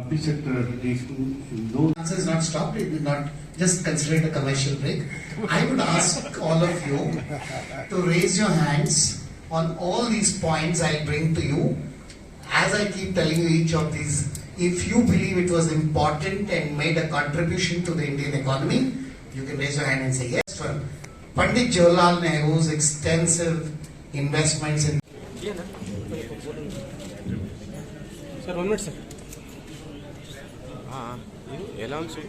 public sector taking no. Answer is not stopped. It will not just consider it a commercial break. I would ask all of you to raise your hands on all these points I bring to you. As I keep telling you each of these, if you believe it was important and made a contribution to the Indian economy, you can raise your hand and say yes. For Pandit Jawaharlal Nehru's extensive investments in. Sir, 1 minute, sir. ఎలా ఉంది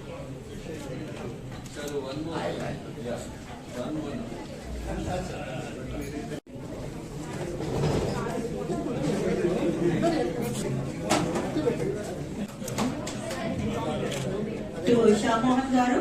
షామోహన్ గారు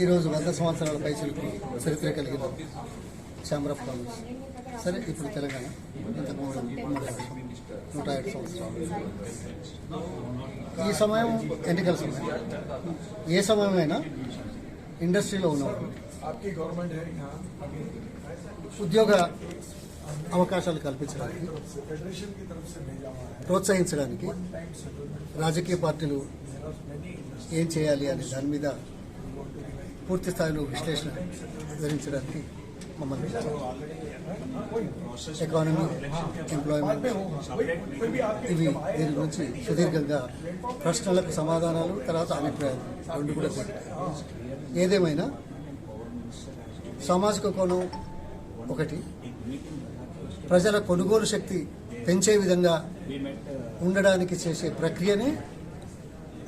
ఈరోజు 100 సంవత్సరాల పైసలకు చరిత్ర కలిగిన chamber of commerce. సరే, ఇప్పుడు తెలంగాణ ఇంతకు 107 సంవత్సరాలు. ఈ సమయం ఎన్నికల సమయం. ఏ సమయమైనా ఇండస్ట్రీలో ఉన్నవారు ఉద్యోగ అవకాశాలు కల్పించడానికి, ప్రోత్సహించడానికి రాజకీయ పార్టీలు ఏం చేయాలి అనే దాని మీద పూర్తి స్థాయిలో విశ్లేషణ వివరించడానికి మమ్మల్ని ఎకానమీ, ఎంప్లాయ్మెంట్, ఇవి దీని గురించి సుదీర్ఘంగా ప్రశ్నలకు సమాధానాలు, తర్వాత అభిప్రాయాలు రెండు కూడా పెట్టాయి. ఏదేమైనా సామాజిక కోణం ఒకటి, ప్రజల కొనుగోలు శక్తి పెంచే విధంగా ఉండడానికి చేసే ప్రక్రియనే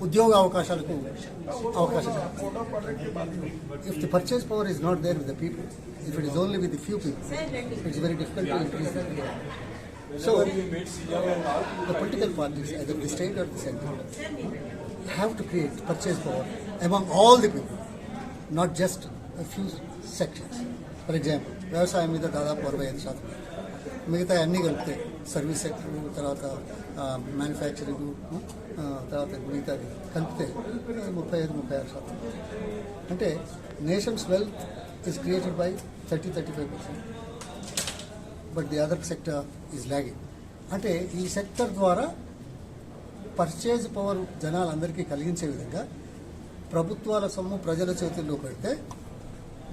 ఉద్యోగ అవకాశాలకు అవకాశం. If the purchase power is not there with the people, if it is only with the few people, it's very difficult to increase that. So, the political parties, either the state or the central, have to create purchase power among all the people, not just a few sections. For example, వ్యవసాయం మీద దాదాపు 65%, మిగతా అన్నీ కలిపితే service sector, తర్వాత manufacturing, తర్వాత మిగతా కలిపితే 35-36%. అంటే nations wealth is created by 30-35%, but the other sector is lagging. అంటే ఈ సెక్టర్ ద్వారా పర్చేజ్ పవర్ జనాలందరికీ కలిగించే విధంగా ప్రభుత్వాల సొమ్ము ప్రజల చేతుల్లో పెడితే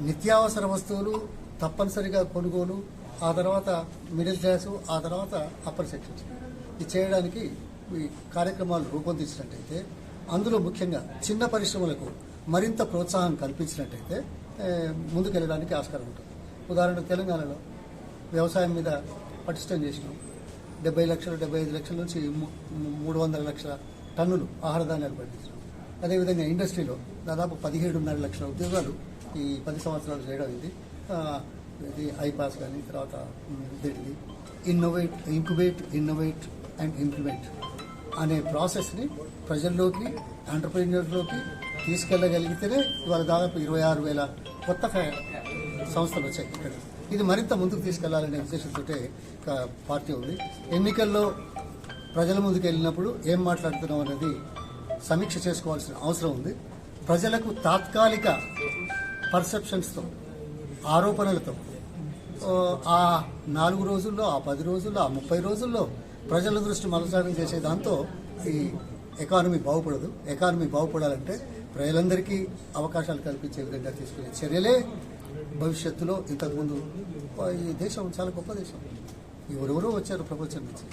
నిత్యావసర వస్తువులు తప్పనిసరిగా కొనుగోలు, ఆ తర్వాత మిడిల్ క్లాసు, ఆ తర్వాత అప్పర్ సెక్షన్స్ ఇది చేయడానికి ఈ కార్యక్రమాలు రూపొందించినట్టయితే, అందులో ముఖ్యంగా చిన్న పరిశ్రమలకు మరింత ప్రోత్సాహం కల్పించినట్టయితే ముందుకెళ్ళడానికి ఆస్కారం ఉంటుంది. ఉదాహరణకు తెలంగాణలో వ్యవసాయం మీద పటిష్టం చేసినాం. 70 లక్షలు 75 లక్షల నుంచి 300 లక్షల టన్నులు ఆహార ధాన్యాలు పండించినాం. అదేవిధంగా ఇండస్ట్రీలో దాదాపు 17.5 లక్షల ఉద్యోగాలు ఈ 10 సంవత్సరాలు చేయడం. ఇది ఐపాస్ కానీ, తర్వాత ఇంక్యుబేట్, ఇన్నోవేట్ అండ్ ఇంప్లిమెంట్ అనే ప్రాసెస్ని ప్రజల్లోకి, ఎంటర్ప్రెన్యూర్లోకి తీసుకెళ్లగలిగితేనే ఇవాళ దాదాపు 26,000 కొత్త సంస్థలు వచ్చాయి ఇక్కడ. ఇది మరింత ముందుకు తీసుకెళ్లాలనే ఉద్దేశంతో పార్టీ ఉంది. ఎన్నికల్లో ప్రజల ముందుకు వెళ్ళినప్పుడు ఏం మాట్లాడుతున్నాం అనేది సమీక్ష చేసుకోవాల్సిన అవసరం ఉంది. ప్రజలకు తాత్కాలిక పర్సెప్షన్స్తో, ఆరోపణలతో ఆ 4 రోజుల్లో, ఆ 10 రోజుల్లో, ఆ 30 రోజుల్లో ప్రజల దృష్టి మలచడం చేసే దాంతో ఈ ఎకానమీ బాగుపడదు. ఎకానమీ బాగుపడాలంటే ప్రజలందరికీ అవకాశాలు కల్పించే విధంగా తీసుకునే చర్యలే భవిష్యత్తులో. ఇంతకుముందు ఈ దేశం చాలా గొప్ప దేశం. ఎవరెవరో వచ్చారు ప్రపంచం నుంచి,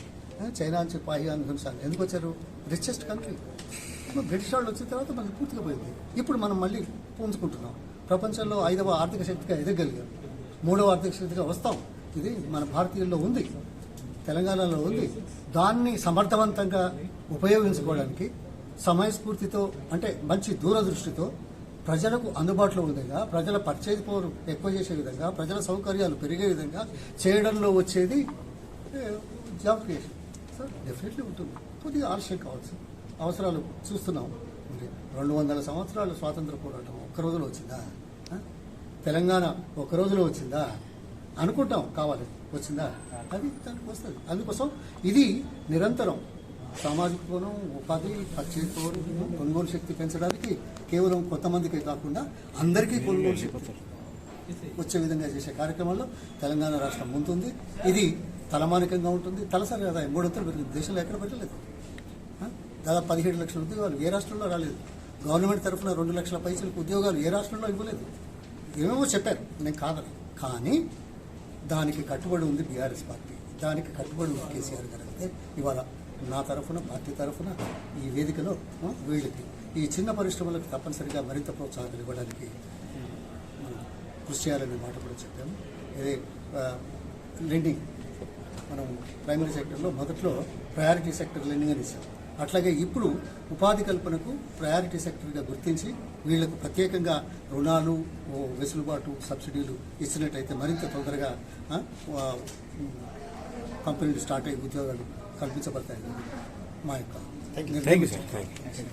చైనా నుంచి, పాకిస్తాన్ నుంచి. ఎందుకు వచ్చారు? Richest country. బ్రిటిష్ వాళ్ళు వచ్చిన తర్వాత మనకి పూర్తిగా పోయింది. ఇప్పుడు మనం మళ్ళీ పుంజుకుంటున్నాం. ప్రపంచంలో 5వ ఆర్థిక శక్తిగా ఎదగలిగాం, 3వ ఆర్థిక శక్తిగా వస్తాం. ఇది మన భారతీయుల్లో ఉంది, తెలంగాణలో ఉంది. దాన్ని సమర్థవంతంగా ఉపయోగించుకోవడానికి సమయస్ఫూర్తితో, అంటే మంచి దూరదృష్టితో, ప్రజలకు అందుబాటులో విధంగా, ప్రజల పర్చేజ్ పవర్ ఎక్కువ చేసే విధంగా, ప్రజల సౌకర్యాలు పెరిగే విధంగా చేయడంలో వచ్చేది జాబ్ క్రియేషన్. సో డెఫినెట్లీ ఉంటుంది. కొద్దిగా ఆలస్యం కావచ్చు, అవసరాలు చూస్తున్నాం. మరి 200 సంవత్సరాలు స్వాతంత్ర పోరాటం ఒక్క రోజులో వచ్చిందా? ఆ? తెలంగాణ ఒక్క రోజులో వచ్చిందా? అనుకుంటాం కావాలి, వచ్చిందా? అది దానికి వస్తుంది. అందుకోసం ఇది నిరంతరం సామాజిక కోణం, ఉపాధి, కొనుగోలు శక్తి పెంచడానికి కేవలం కొంతమందికే కాకుండా అందరికీ కొనుగోలు శక్తి వచ్చే విధంగా చేసే కార్యక్రమంలో తెలంగాణ రాష్ట్రం ముందుంది. ఇది తలమానికంగా ఉంటుంది. తలసరి ఆదాయం 3 పెరిగింది. దేశంలో ఎక్కడ పెట్టలేదు. దాదాపు 17 లక్షల ఉద్యోగాలు ఏ రాష్ట్రంలో రాలేదు. గవర్నమెంట్ తరఫున 2 లక్షల పైసలకు ఉద్యోగాలు ఏ రాష్ట్రంలో ఇవ్వలేదు. ఏమేమో చెప్పారు, నేను కాదని. కానీ దానికి కట్టుబడి ఉంది బీఆర్ఎస్ పార్టీ, దానికి కట్టుబడి ఉంది కేసీఆర్ గారు. అంటే ఇవాళ నా తరఫున, పార్టీ తరఫున ఈ వేదికలో వీళ్ళకి ఈ చిన్న పరిశ్రమలకు తప్పనిసరిగా మరింత ప్రోత్సాహం ఇవ్వడానికి మనం కృషి చేయాలనే మాట కూడా చెప్పాము. ఇదే లెండింగ్ మనం ప్రైమరీ సెక్టర్లో మొదట్లో ప్రయారిటీ సెక్టర్ లెండింగ్ అని ఇచ్చాం. అట్లాగే ఇప్పుడు ఉపాధి కల్పనకు ప్రయారిటీ సెక్టర్గా గుర్తించి వీళ్లకు ప్రత్యేకంగా రుణాలు, వెసులుబాటు, సబ్సిడీలు ఇచ్చినట్టయితే మరింత తొందరగా కంపెనీలు స్టార్ట్ అయ్యి ఉద్యోగాలు కల్పించబడతాయి మా యొక్క థ్యాంక్ యూ సార్.